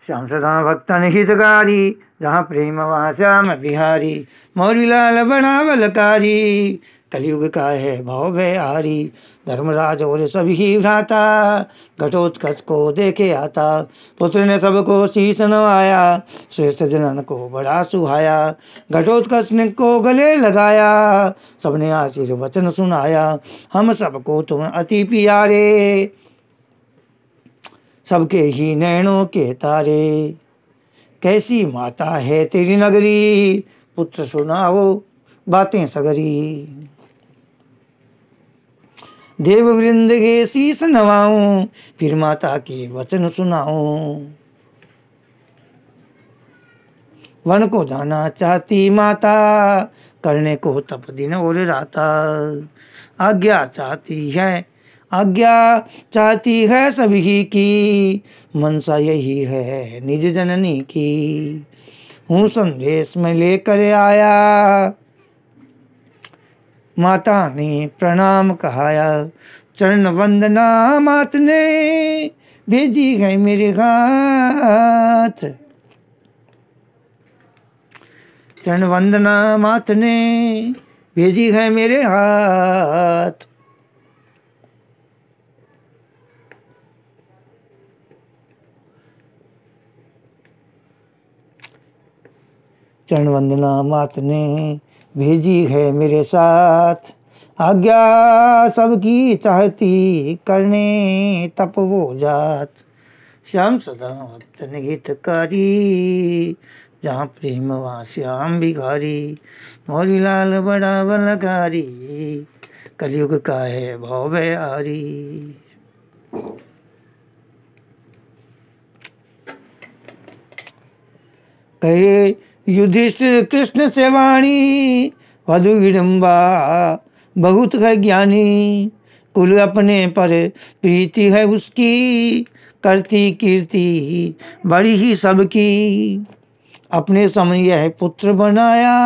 श्याम सदा भक्तन हितकारी, जहाँ प्रेम वहाँ श्याम बिहारी। मौरी लाल बड़ा बलकारी, कलयुग का है भव भयहारी। धर्मराज और सभी भ्राता, घटोत्कच को देखे आता। पुत्र ने सबको शीश नवाया, श्रेष्ठ जनन को बड़ा सुहाया। घटोत्कच ने को गले लगाया, सबने आशीर्वचन सुनाया। हम सबको तुम अति प्यारे, सबके ही नैनों के तारे। कैसी माता है तेरी नगरी, पुत्र सुनाओ बातें सगरी। देव वृंद के शीस नवाऊं, फिर माता के वचन सुनाऊं। वन को जाना चाहती माता, करने को तप दिन और राता। आज्ञा चाहती है सभी की, मनसा यही है निज जननी की। हूँ संदेश में लेकर आया, माता ने प्रणाम कहाया। चरण वंदना मात ने भेजी है मेरे हाथ। चरण वंदना मात ने भेजी है मेरे हाथ। चरण वंदना मात ने भेजी है मेरे साथ। आज्ञा सबकी चाहती, करने तप वो जात। श्याम सदा भक्तन हितकारी, जहाँ प्रेम वहाँ श्याम बिहारी। मौरी लाल बड़ा बलकारी, कलयुग का है भव भयहारी। कहे युधिष्ठिर कृष्ण से वाणी, वधु विडम्बा बहुत है ज्ञानी। कुल अपने पर प्रीति है उसकी, करती कीर्ति बड़ी ही सबकी। अपने समय यह पुत्र बनाया,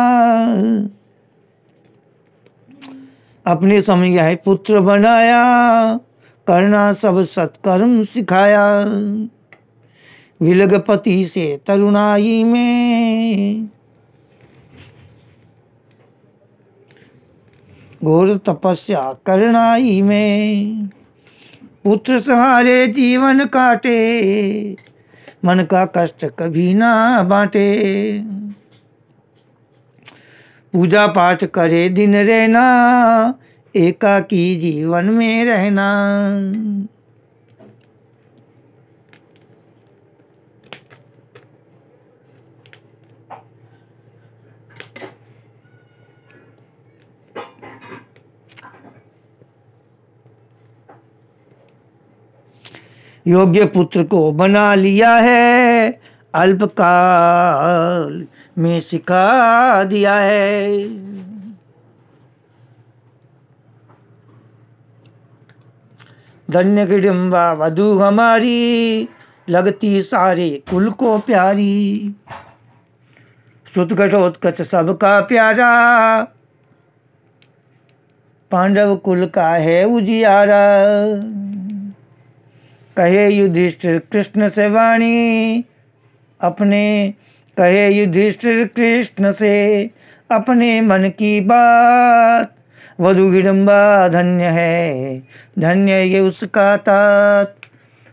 अपने समय यह पुत्र बनाया। करना सब सत्कर्म सिखाया। विलगपति से तरुणाई में, घोर तपस्या करनाई में। पुत्र सहारे जीवन काटे, मन का कष्ट कभी ना बांटे। पूजा पाठ करे दिन रहना, एकाकी जीवन में रहना। योग्य पुत्र को बना लिया है, अल्पकाल में सिखा दिया है। धन्य हिडिंबा वधू हमारी, लगती सारे कुल को प्यारी। सुत घटोत्कच सबका प्यारा, पांडव कुल का है उजियारा। कहे युधिष्ठिर कृष्ण से वाणी, कहे युधिष्ठिर कृष्ण से अपने मन की बात। वधु हिडम्बा धन्य है, धन्य ये उसका तात।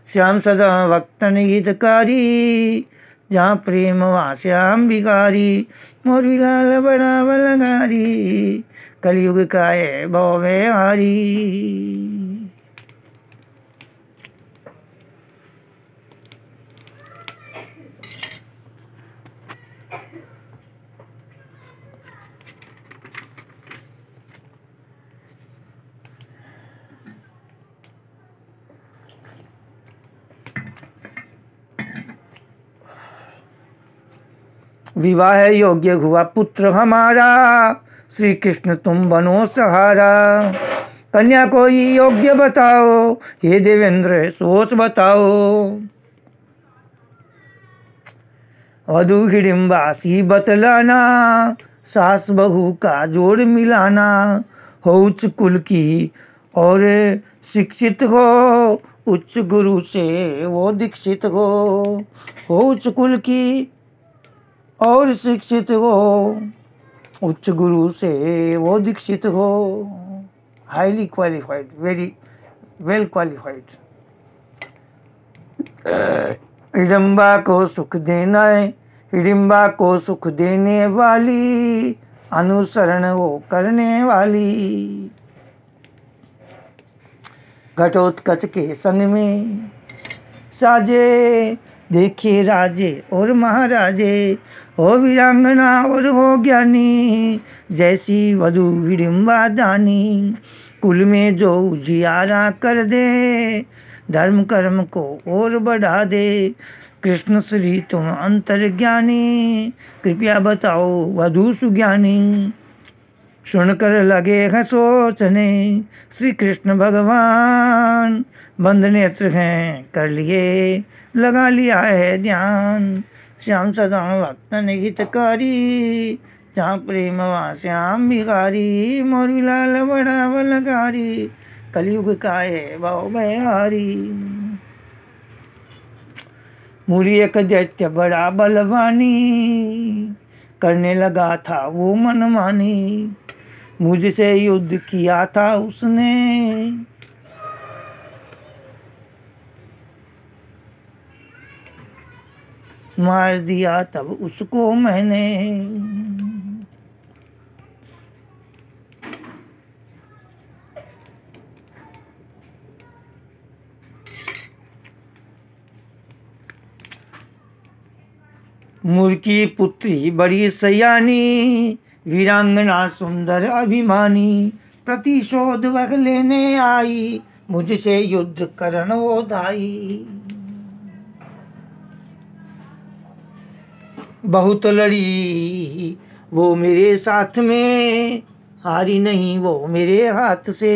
श्याम सदा भक्तन हितकारी, जहाँ प्रेम वहाँ श्याम बिहारी। मौरी लाल बड़ा बलकारी, कलयुग का है भव भयहारी। विवाह योग्य हुआ पुत्र हमारा, श्री कृष्ण तुम बनो सहारा। कन्या को ही योग्य बताओ, हे देवेंद्र सोच बताओ। वधु हिडिंबा सी बतलाना, सास बहू का जोड़ मिलाना। हो उच्च कुल की और शिक्षित हो, उच्च गुरु से वो दीक्षित हो उच्च कुल की और शिक्षित हो। उच्च गुरु से वो दीक्षित हो, highly qualified, very well qualified. Hidimba को सुख देना है, हिडिंबा को सुख देने वाली, अनुसरण वो करने वाली। घटोत्कच के संग में साजे, देखे राजे और महाराजे, हो वीरांगना और हो ज्ञानी, जैसी वधु हिडिंबा दानी। कुल में जो उजियारा कर दे, धर्म कर्म को और बढ़ा दे। कृष्ण श्री तुम अंतर्ज्ञानी, कृपया बताओ वधु सुज्ञानी। सुनकर लगे हैं सोचने श्री कृष्ण भगवान, बंद नेत्र हैं कर लिए लगा लिया है ध्यान। श्याम सदा भक्तन हितकारी, जहाँ प्रेम वहाँ श्याम बिहारी। मोरी लाल बड़ा बलकारी, कलयुग का है भाव बहारी। मुरी एक दैत्य बड़ा बलवानी, करने लगा था वो मनमानी। मुझसे युद्ध किया था उसने, मार दिया तब उसको मैंने। मूर्खी पुत्री बड़ी सयानी, वीरांगना सुंदर अभिमानी। प्रतिशोध वह लेने आई, मुझसे युद्ध करन वो धाई। बहुत लड़ी वो मेरे साथ में, हारी नहीं वो मेरे हाथ से।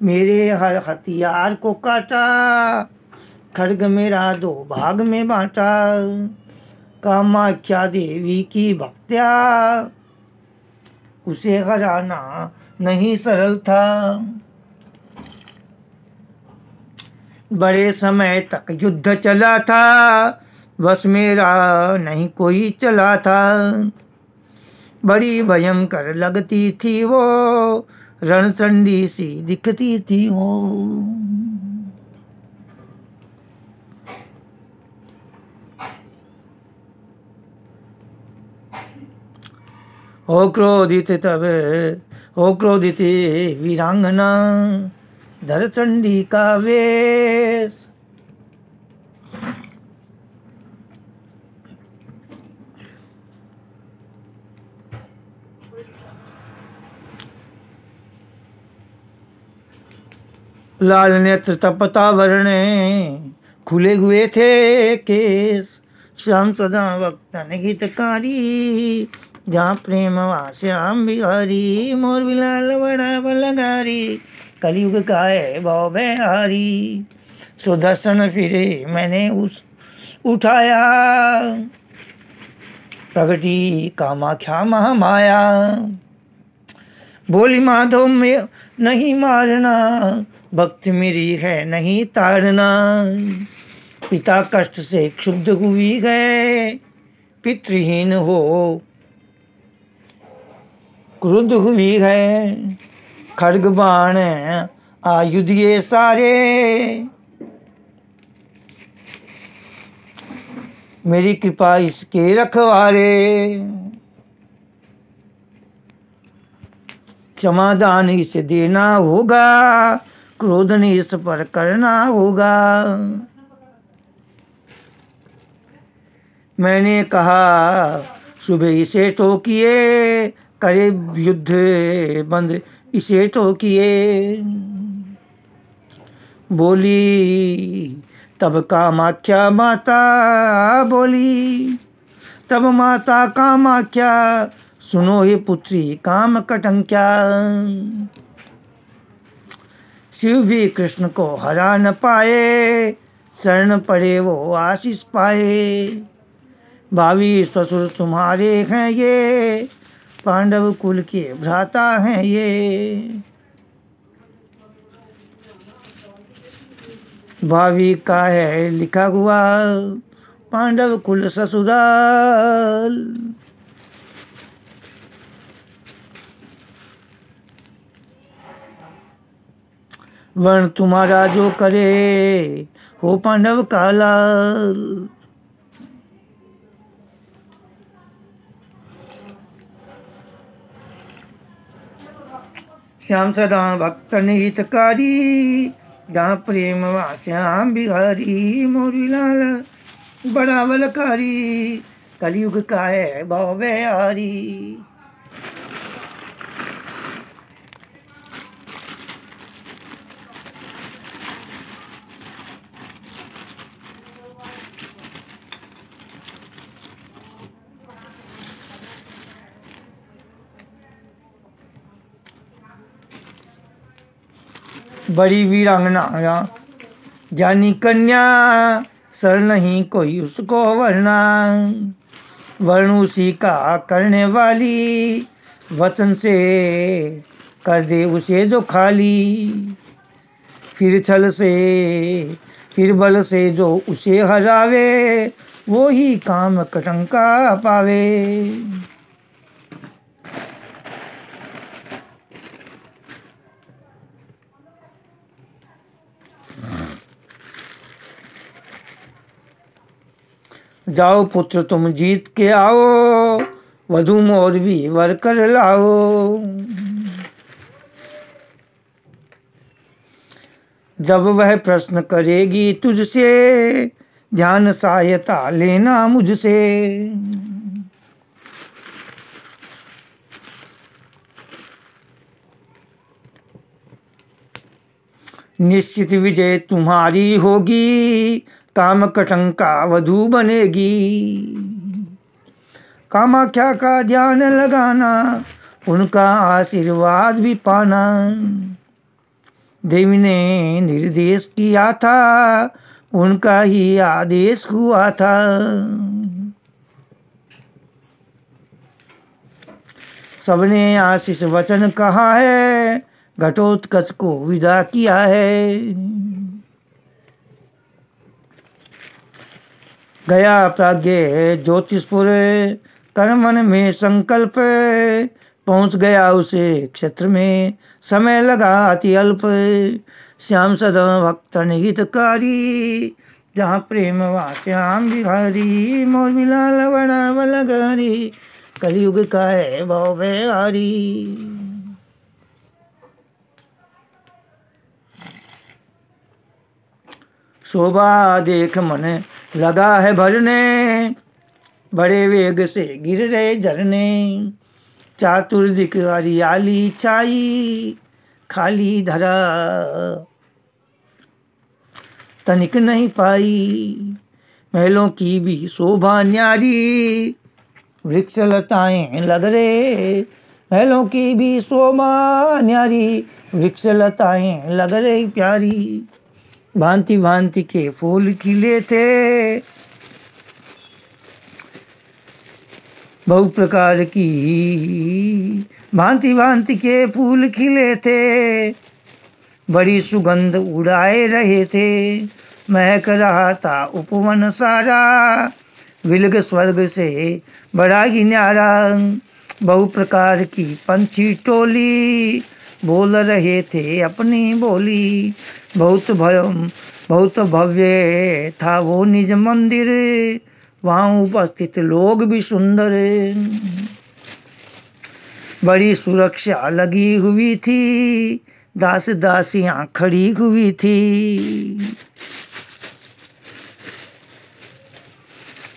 मेरे हर हथियार को काटा, खड्ग मेरा दो भाग में बांटा। कामाख्या देवी की भक्त्या, उसे हराना नहीं सरल था। बड़े समय तक युद्ध चला था, बस मेरा नहीं कोई चला था। बड़ी भयंकर लगती थी वो, रणचंडी सी दिखती थी वो। हो क्रोधित तब हो क्रोधित वीरांगना, धर चंडी का वेश। लाल नेत्र तपता वरणे, खुले हुए थे केस। श्याम सदा भक्तन हितकारी, जहाँ प्रेम वहाँ श्याम बिहारी। मोर बिलाल बड़ा बलगारी, कलयुग का है भाव बहारी। सुदर्शन फिरे मैंने उस उठाया, प्रगटी कामाख्या महामाया। बोली माधव में नहीं मारना, भक्ति मेरी है नहीं तारना। पिता कष्ट से क्षुब्ध हुई गए, पितृहीन हो क्रुद्ध हुई है। खड्ग बाण आयुध ये सारे, मेरी कृपा इसके रखवारे। क्षमादान इसे देना होगा, क्रोध ने इस पर करना होगा। मैंने कहा सुबह इसे टोकिए, करे युद्ध बंद इसे टोकिए। बोली तब कामाख्या माता, बोली तब माता कामाख्या। सुनो हे पुत्री काम कटंक्या, शिव भी कृष्ण को हरा न पाए, शरण पड़े वो आशीष पाए। भावी ससुर तुम्हारे हैं ये, पांडव कुल के भ्राता हैं ये। भावी का है लिखा हुआ पांडव कुल ससुराल। वर्ण तुम्हारा जो करे हो पांडव का लाल। श्याम सदा भक्त हितकारी जहाँ प्रेम वा श्याम बिहारी। मोरी लाल बड़ा बलकारी कलयुग का है भव बिहारी। बड़ी वीरांगना जानी कन्या सर नहीं कोई उसको वरना। वर्ण उसी का करने वाली वचन से कर दे उसे जो खाली। फिर छल से फिर बल से जो उसे हरावे वो ही काम कटंका पावे। जाओ पुत्र तुम जीत के आओ वधू मोर भी वर कर लाओ। जब वह प्रश्न करेगी तुझसे ध्यान सहायता लेना मुझसे। निश्चित विजय तुम्हारी होगी काम कटंका वधू बनेगी। कामाख्या का ध्यान लगाना उनका आशीर्वाद भी पाना। देवी ने निर्देश किया था उनका ही आदेश हुआ था। सबने आशीष वचन कहा है घटोत्कच को विदा किया है। गया प्राज्ञ ज्योतिषपुर कर्मन में संकल्प। पहुंच गया उसे क्षेत्र में समय लगा अति अल्प। श्याम सदा भक्त हितकारी जहाँ प्रेम वा श्याम बिहारी। मोर मिलाल बड़ा बलगारी कलयुग का है भव बिहारी। शोभा देख मन लगा है भरने बड़े वेग से गिर रहे झरने। चातुर्दिक हरियाली छाई खाली धरा तनिक नहीं पाई। महलों की भी शोभा न्यारी वृक्ष लताएं लग रहे। महलों की भी शोभा न्यारी वृक्ष लताएं लग रही प्यारी। भांति भांति के फूल खिले थे बहु प्रकार की। भांति भांति के फूल खिले थे बड़ी सुगंध उड़ाए रहे थे। महक रहा था उपवन सारा विलग स्वर्ग से बड़ा ही न्यारा। बहु प्रकार की पंछी टोली बोल रहे थे अपनी बोली। बहुत भव्य था वो निज मंदिर वहाँ उपस्थित लोग भी सुंदर। बड़ी सुरक्षा लगी हुई थी दास दासियां खड़ी हुई थी।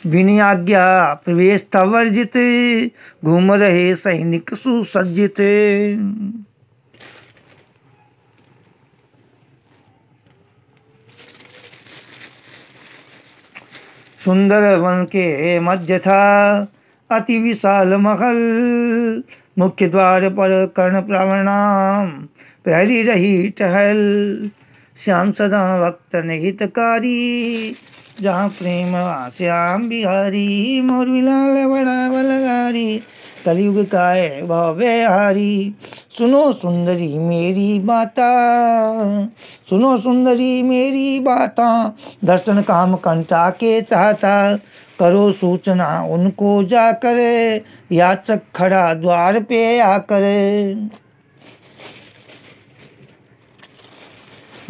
बिना आज्ञा प्रवेश था वर्जित घूम रहे सैनिक सुसज्जित। सुंदर वन के मध्य था अति विशाल महल। मुख्य द्वार पर कर्ण प्रणाम प्रहरी रही टहल। श्याम सदा भक्त हितकारी जहाँ प्रेम श्याम बिहारी। मोर बिलाल बड़ा बलगारी कलयुग का है भाव बिहारी। सुनो सुंदरी मेरी बाता, सुनो सुंदरी मेरी बाता, दर्शन काम कंटा के चाहता, करो सूचना उनको जा करे, याचक खड़ा द्वार पे आकर।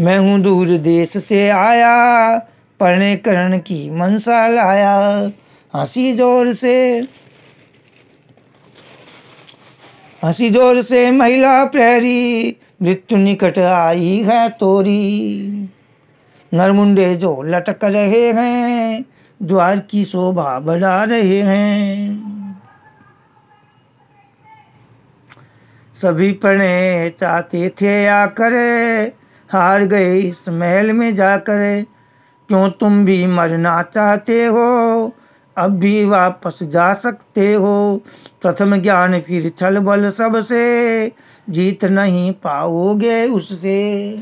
मैं हूँ दूर देश से आया, पढ़ने करण की मनसा लाया, हंसी जोर से महिला प्रहरी, मृत्यु निकट आई है तोरी। नरमुंडे जो लटक रहे हैं, द्वार की शोभा बढ़ा रहे हैं। सभी पढ़ने चाहते थे आकर, हार गए इस महल में जाकर। क्यों तुम भी मरना चाहते हो, अब भी वापस जा सकते हो। प्रथम ज्ञान फिर छल बल सबसे, जीत नहीं पाओगे उससे।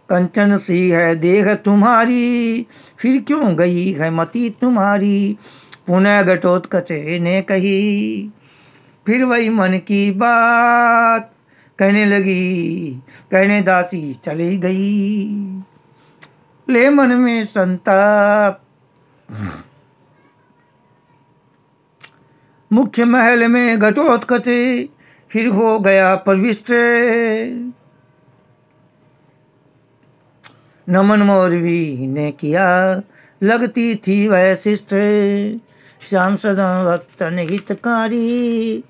कंचन सी है देह तुम्हारी, फिर क्यों गई है मति तुम्हारी। पुनः घटोत्कच ने कही, फिर वही मन की बात कहने लगी, कहने दासी चली गई। ले मन में संताप, मुख्य महल में घटोत्कच फिर हो गया प्रविष्ट। नमन मौरवी ने किया, लगती थी वह शिष्ट। श्याम सदा भक्तन हितकारी,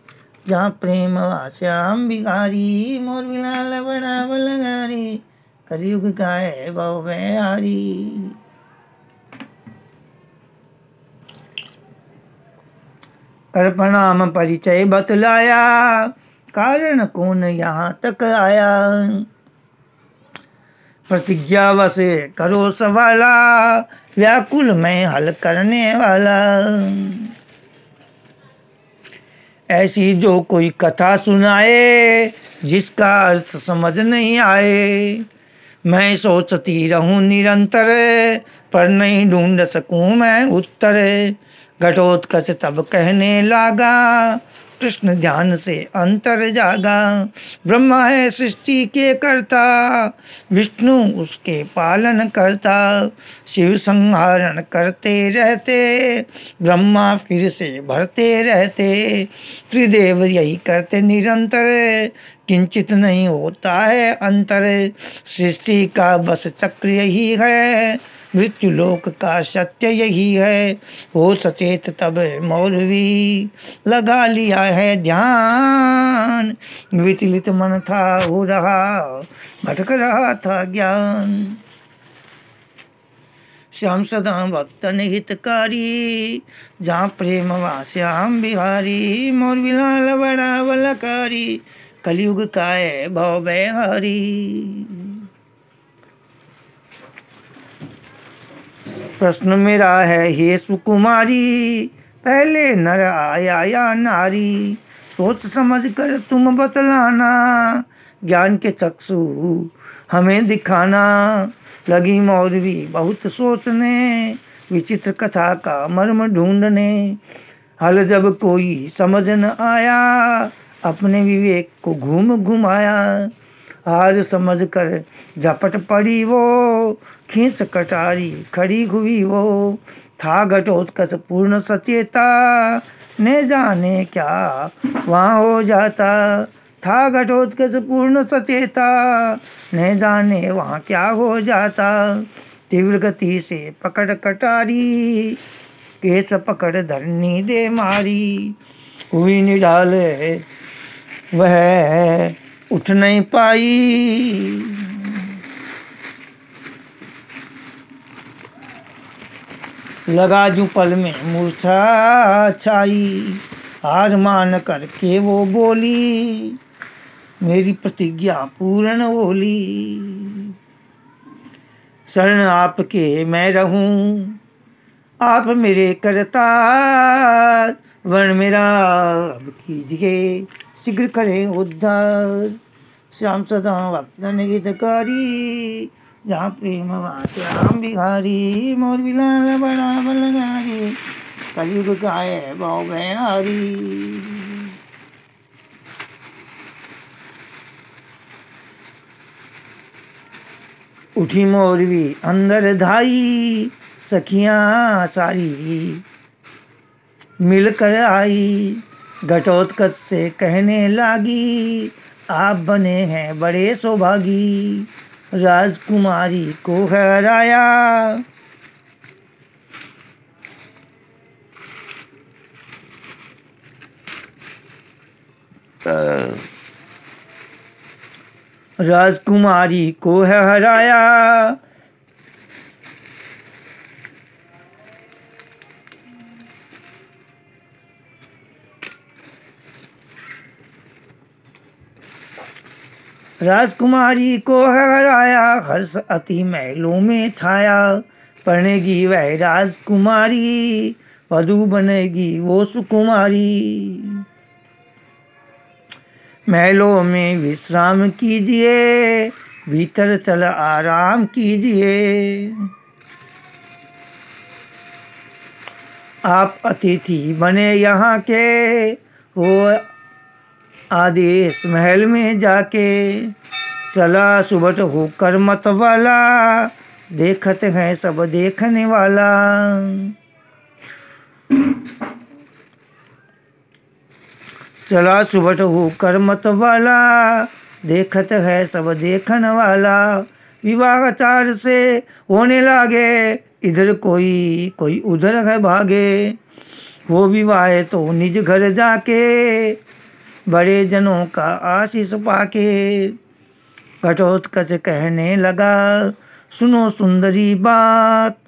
जहाँ प्रेम श्याम बिहारी। मौरवी लाल बड़ा बलगारी, कलयुग का है भाव बिहारी। कर प्रणाम परिचय बतलाया, कारण कौन यहाँ तक आया। प्रतिज्ञा वसे करो सवाला, व्याकुल में हल करने वाला। ऐसी जो कोई कथा सुनाए, जिसका अर्थ समझ नहीं आए। मैं सोचती रहूं निरंतर, पर नहीं ढूंढ सकूं मैं उत्तर। घटोत्कच तब कहने लागा, कृष्ण ध्यान से अंतर जागा। ब्रह्मा है सृष्टि के कर्ता, विष्णु उसके पालन करता। शिव संहारण करते रहते, ब्रह्मा फिर से भरते रहते। त्रिदेव यही करते निरंतर, किंचित नहीं होता है अंतर। सृष्टि का बस चक्र यही है, मृत्यु लोक का सत्य यही है। हो सचेत तब मौलवी, लगा लिया है ध्यान। विचलित मन था हो रहा, भटक रहा था ज्ञान। श्याम सदा भक्तन हितकारी, जहाँ प्रेम वा श्याम बिहारी। मौलवी लाल बड़ा बलकारी, कलयुग का है भव बिहारी। प्रश्न मेरा है हे सुकुमारी, पहले नर आया या नारी। सोच समझ कर तुम बतलाना, ज्ञान के चक्षु हमें दिखाना। लगी मौलवी बहुत सोचने, विचित्र कथा का मर्म ढूंढने। हल जब कोई समझ न आया, अपने विवेक को घूम घुमाया। आज समझ कर झपट पड़ी वो, खींच कटारी खड़ी हुई वो। था घटोत्कच पूर्ण सचेता, ने जाने क्या वहाँ हो जाता। था घटोत्कच पूर्ण सचेता, ने जाने वहाँ क्या हो जाता। तीव्र गति से पकड़ कटारी, केस पकड़ धरनी दे मारी। हुई निडाल वह उठ नहीं पाई। लगा जू पल में मूर्छा छाई। हार मान करके वो बोली, मेरी प्रतिज्ञा पूर्ण होली। शरण आपके मैं रहूं, आप मेरे करतार। वर्ण मेरा अब कीजिए, शीघ्र करें उद्धार। श्याम सदा भक्तन हितकारी, जहाँ प्रेम वहाँ श्याम बिहारी। मौलवी लाल बड़ा बलगारी, कलयुग का है भाव भयारी। उठी मोरवी अंदर धाई, सखियां सारी मिलकर आई, घटोत्कच से कहने लागी, आप बने हैं बड़े सौभागी, राजकुमारी को हराया। राजकुमारी को हराया, राजकुमारी को हराया, हर्ष अति महलों में छाया, बनेगी वह राजकुमारी, वधू बनेगी वो सुकुमारी। महलों में विश्राम कीजिए, भीतर चल आराम कीजिए, आप अतिथि बने यहाँ के, हो आदेश महल में जाके, चला सुबह होकर मत वाला, देखत है सब देखने वाला। चला सुबह होकर मत वाला, देखत है सब देखने वाला। विवाह चार से होने लागे, इधर कोई कोई उधर है भागे, वो विवाह तो निज घर जाके, बड़े जनों का आशीष पाके। घटोत्कच कहने लगा, सुनो सुंदरी बात,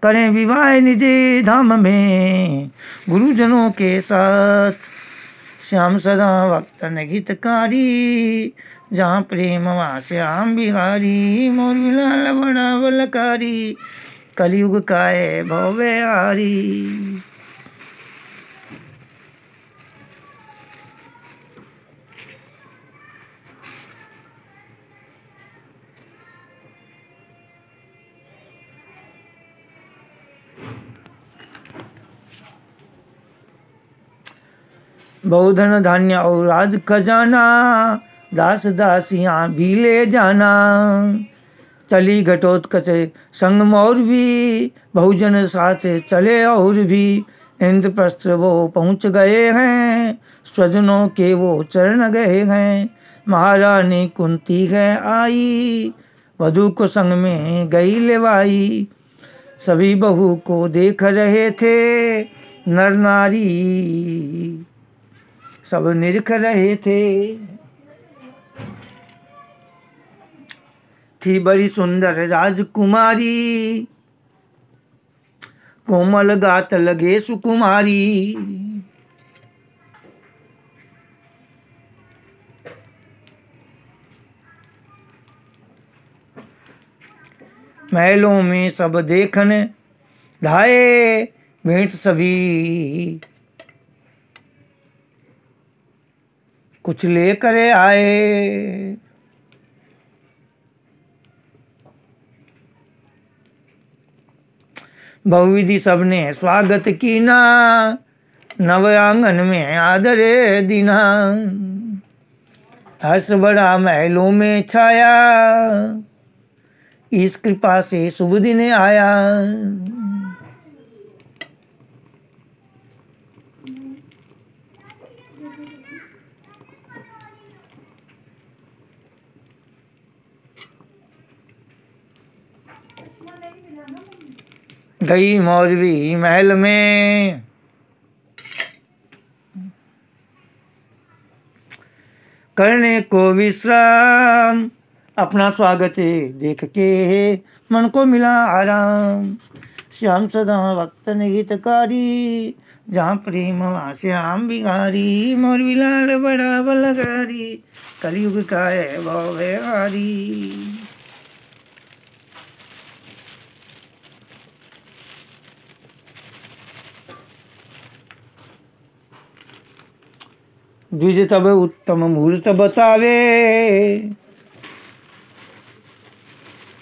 करें विवाह निज धाम में, गुरुजनों के साथ। श्याम सदा वक्तन हितकारी, जहाँ प्रेम वहाँ श्याम बिहारी, मोर बिलाल बड़ा बलकारी, कलयुग का है भव्यारी। बहुधन धान्य और राज खजाना, दास दासियां भी ले जाना। चली घटोत्कच संग मोर भी, बहुजन साथ चले और भी। इंद्रप्रस्थ वो पहुँच गए हैं, स्वजनों के वो चरण गए हैं। महारानी कुंती है आई, वधू को संग में गई लेवाई। सभी बहू को देख रहे थे, नर नारी सब निरख रहे थे। थी बड़ी सुंदर राजकुमारी, कोमल गात लगे सुकुमारी। महलों में सब देखने धाये, भेंट सभी कुछ लेकर आए। बहुविधि सबने स्वागत कीना, नव आंगन में आदर दीना। हर्ष बड़ा महलों में छाया, इस कृपा से शुभ दिन आया। गई मौरवी महल में, करने को विश्राम। अपना स्वागत देख के मन को मिला आराम। श्याम सदा वक्त हितकारी, जहाँ प्रेम वहाँ श्याम बिहारी। मोर बिलाल बड़ा बलकारी, कलयुग का है भव्यारी। द्विज तब उत्तम मुहूर्त बतावे,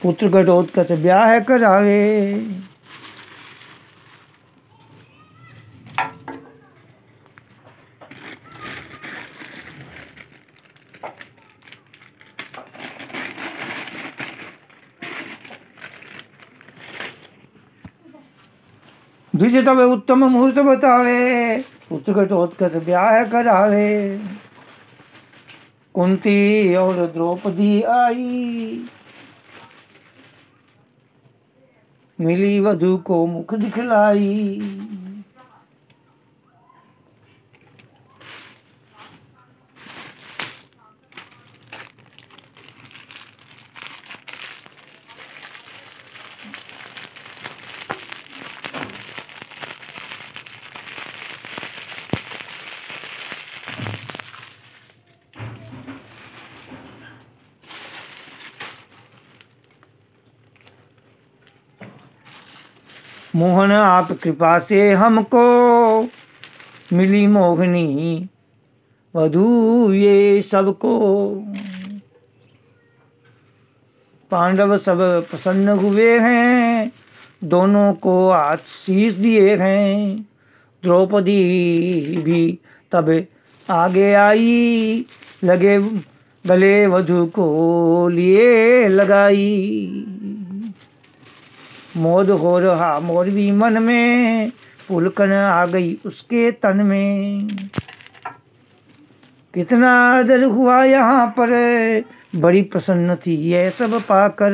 पुत्र घटोत्कच ब्याह करावे। द्विज तब उत्तम मुहूर्त बतावे, उत्कटोत्कच ब्याह करावे। कुंती और द्रौपदी आई, मिली वधू को मुख दिखलाई। मोहन आप कृपा से हमको, मिली मोहनी वधू ये सबको। पांडव सब प्रसन्न हुए हैं, दोनों को आशीष दिए हैं। द्रौपदी भी तब आगे आई, लगे गले वधू को लिए लगाई। मोद हो रहा मोर भी मन में, पुलकन आ गई उसके तन में। कितना आदर हुआ यहाँ पर, बड़ी प्रसन्न थी यह सब पाकर।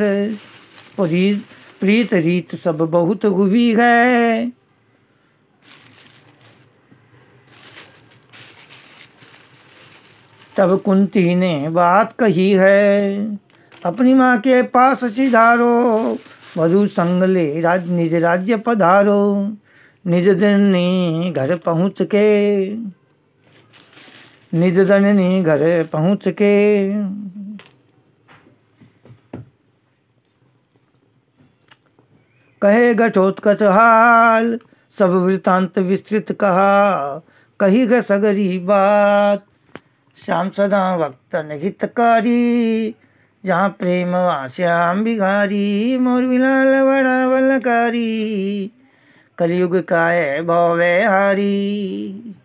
प्रीत रीत सब बहुत हुई है, तब कुंती ने बात कही है। अपनी माँ के पास सिधारो, वधु संग ले निज राज्य पधारो। निज जननी घर पहुँच के, निज जननी घर पहुँच के। कहे घटोत्कच हाल, सब वृतांत विस्तृत कहा। कही ग सगरी बात, श्याम सदा वक्तन हितकारी। जहाँ प्रेम वहाँ श्याम बिहारी, मोर बिलाल बड़ा बलकारी। कलयुग का है भव हारी।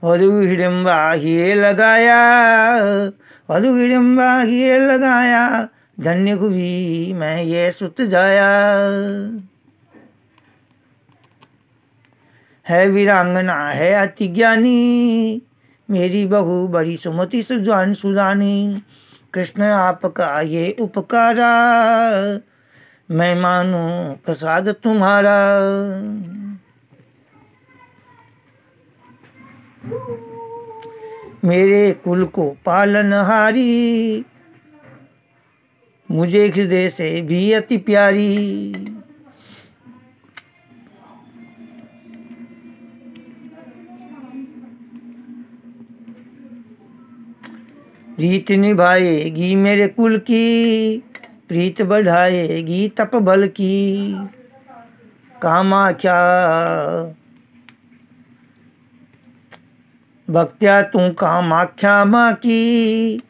वधु हिडम्बा हिये लगाया, वधु हिडम्बा हिये लगाया। धन्य हुई मैं ये सुत जाया। है वीरांगना है अति ज्ञानी, मेरी बहू बड़ी सुमति सुजानी। कृष्ण आपका ये उपकारा, मैं मानूं प्रसाद तुम्हारा। मेरे कुल को पालनहारी, मुझे हृदय से भी अति प्यारी। रीत निभाएगी मेरे कुल की, प्रीत बढ़ाएगी तप बल की। कामाख्या भक्त्या तू कामाख्या माँ की,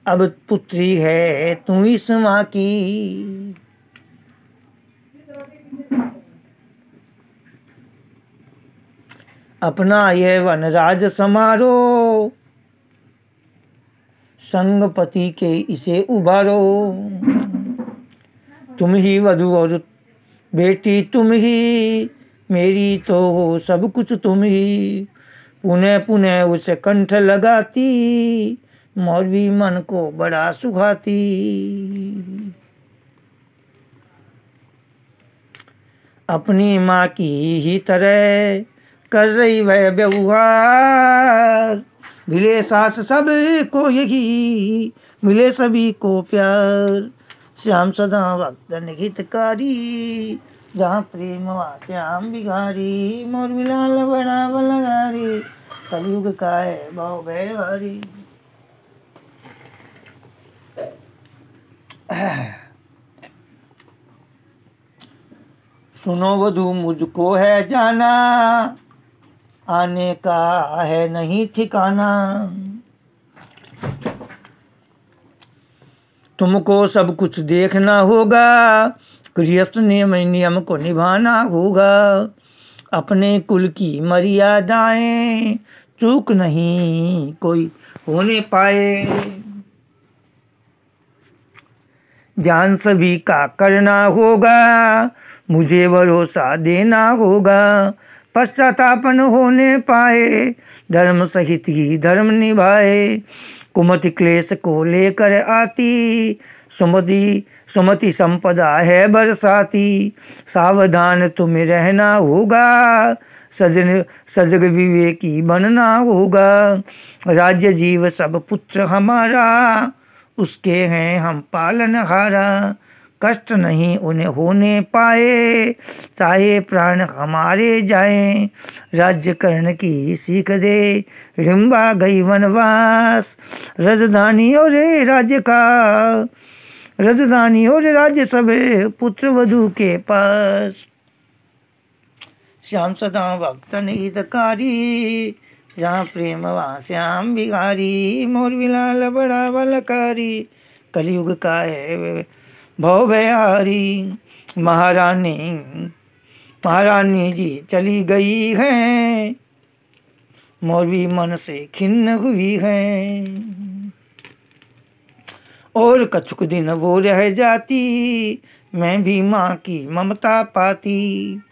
अब पुत्री है तू इस माँ की। अपना ये वनराज समारो, संगपति के इसे उबारो। तुम ही वधू और बेटी तुम ही, मेरी तो हो सब कुछ तुम ही। पुनः पुनः उसे कंठ लगाती, मोर भी मन को बड़ा सुखाती। अपनी माँ की ही तरह कर रही वह व्यवहार। मिले सास सब को यही, मिले सभी को प्यार। श्याम सदा वक्तन हितकारी, जहाँ प्रेम वहाँ श्याम बिहारी। मोर बिलाल बड़ा बलगारी, कलयुग का है भाव व्यवहारी। सुनो वधू मुझको है जाना, आने का है नहीं ठिकाना। तुमको सब कुछ देखना होगा, गृहस्थ नियम को निभाना होगा। अपने कुल की मर्यादाएं चूक नहीं कोई होने पाए। ध्यान सभी का करना होगा, मुझे भरोसा देना होगा। पश्चातापन होने पाए, धर्म सहित ही धर्म निभाए। कुमति क्लेश को लेकर आती, सुमति संपदा है बरसाती। सावधान तुम्हें रहना होगा, सजग विवेकी बनना होगा। राज्य जीव सब पुत्र हमारा, उसके हैं हम पालनहारा। कष्ट नहीं उन्हें होने पाए, चाहे प्राण हमारे जाएं। राज्य कर्ण की सीख दे, रिम्बा गई वनवास। राजधानी और राज्य का, राजधानी और राज्य सब पुत्र वधू के पास। श्याम सदा भक्तन हितकारी, जहाँ प्रेम वहाँ श्याम बिहारी। मोर विलाल बड़ा बलकारी, कलयुग का है भव भयारी। महारानी जी चली गई है, मोर भी मन से खिन्न हुई है। और कछुक दिन वो रह जाती, मैं भी माँ की ममता पाती।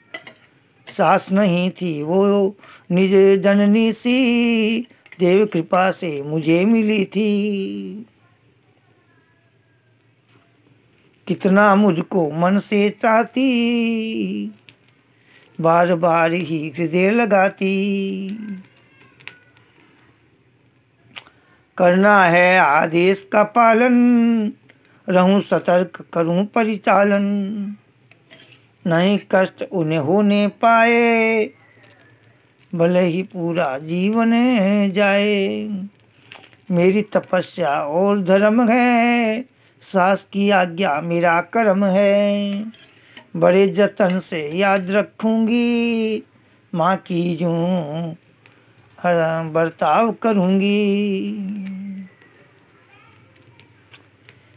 सास नहीं थी वो निज जननी सी, देव कृपा से मुझे मिली थी। कितना मुझको मन से चाहती, बार बार ही हृदय लगाती। करना है आदेश का पालन, रहूं सतर्क करूं परिचालन। नहीं कष्ट उन्हें होने पाए, भले ही पूरा जीवन जाए। मेरी तपस्या और धर्म है, सास की आज्ञा मेरा कर्म है। बड़े जतन से याद रखूंगी, माँ की यूं बर्ताव करूंगी।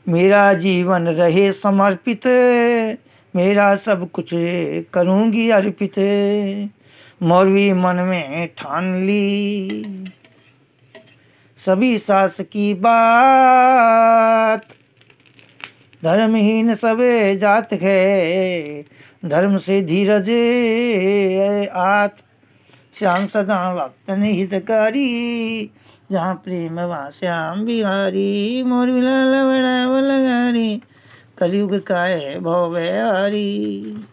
मेरा जीवन रहे समर्पित, मेरा सब कुछ करूंगी अर्पित। मौलवी मन में ठान ली, सभी सास की बात। धर्महीन सब जात है, धर्म से धीरज आत। श्याम सदा भक्तन हितकारी, जहाँ प्रेम वहाँ श्याम बिहारी। मोर विलाल बड़ा बलकारी, कलयुग का है भव भयारी।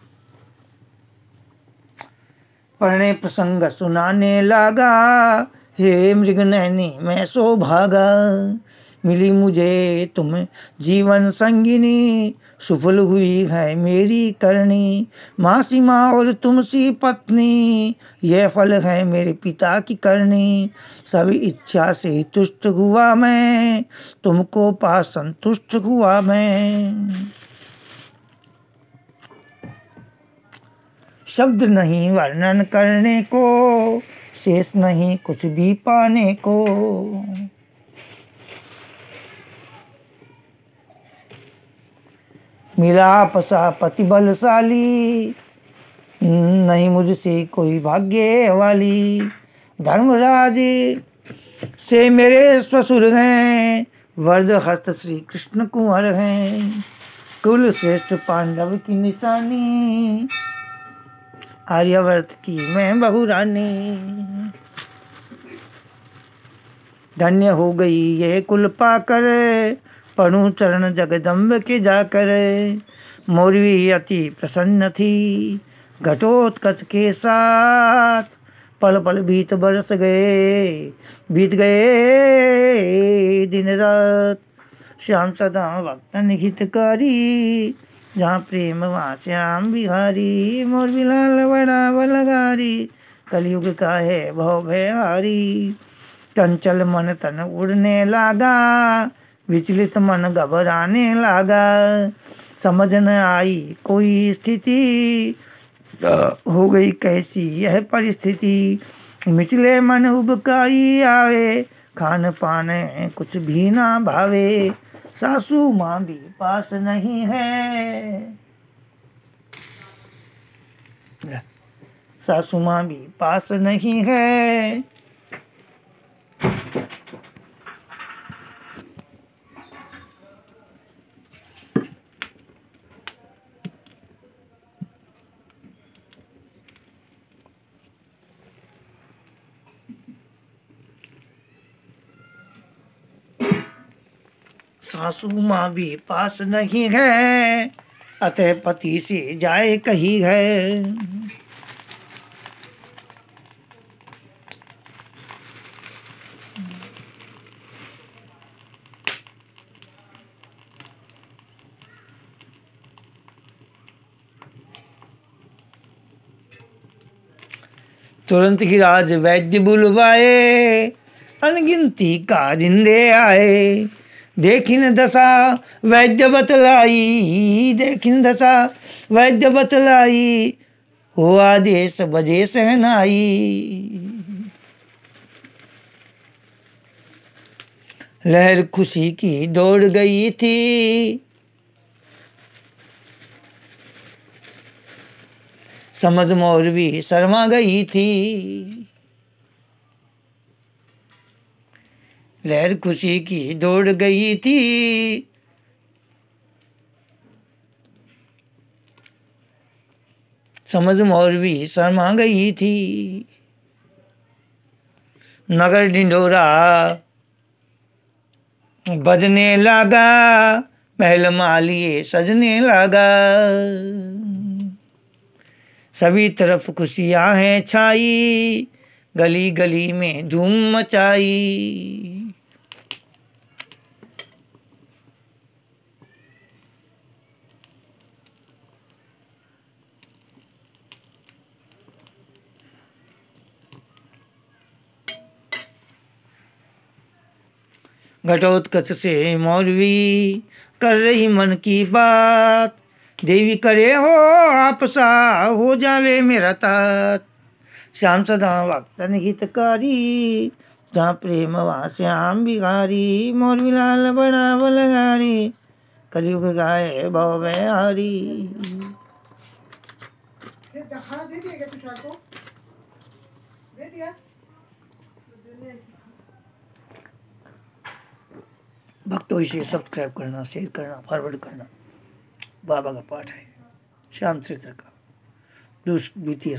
पढ़ने प्रसंग सुनाने लगा, हे मृगनयनी मैं सो भागा। मिली मुझे तुम जीवन संगिनी, सफल हुई है मेरी करनी। माँ सी माँ और तुम सी पत्नी, यह फल है मेरे पिता की करनी। सभी इच्छा से तुष्ट हुआ मैं, तुमको पा संतुष्ट हुआ मैं। शब्द नहीं वर्णन करने को, शेष नहीं कुछ भी पाने को। मिला पसा पति बलशाली, नहीं मुझसे कोई भाग्य वाली। धर्मराज से मेरे ससुर हैं, वरद हस्त श्री कृष्ण कुंवर हैं। कुल श्रेष्ठ पांडव की निशानी, आर्यावर्त की मैं बहुरानी। धन्य हो गई ये कुल पाकर, पढ़ूं चरण जगदम्ब के जाकर। मौरवी अति प्रसन्न थी, घटोत्कच के साथ। पल पल बीत बरस गए, बीत गए दिन रात। श्याम सदा भक्तन हितकारी, जहाँ प्रेम वहाँ श्याम बिहारी। मोर विलाल बड़ा बलकारी, कलयुग का है भव भयारी। चंचल मन तन उड़ने लगा, विचलित मन घबराने लगा। समझ न आई कोई स्थिति, हो गई कैसी यह परिस्थिति। मिचले मन उबकाई आवे, खान पान कुछ भी ना भावे। सासू माँ भी पास नहीं है, सासू माँ भी पास नहीं है। सासू माँ भी पास नहीं है, अतः पति से जाए कहीं है। तुरंत ही राज वैद्य बुलवाए, अनगिनती कारिंदे आए। देखिन दशा वैद्य बतलाई, देखिन दशा वैद्य बतलाई, हो आदेश बजे सहनाई। लहर खुशी की दौड़ गई थी, समझ मौरवी शर्मा गई थी। लहर खुशी की दौड़ गई थी, समझ मौरवी शर्मा गई थी। नगर ढिंढोरा बजने लगा, महल मालिए सजने लगा। सभी तरफ खुशियां हैं छाई, गली गली में धूम मचाई। घटोत्कच से मौलवी कर रही मन की बात, देवी करे हो आपसा हो जावे मेरा तात। श्याम सदा भक्तन हितकारी, जहाँ प्रेम वहाँ श्याम बिहारी। मौलवी लाल बड़ा बलगारी, कलयुग गाए भव बिहारी। भक्तों इसे सब्सक्राइब करना, शेयर करना, फॉरवर्ड करना। बाबा का पाठ है, श्याम चरित्र का 2 द्वितीय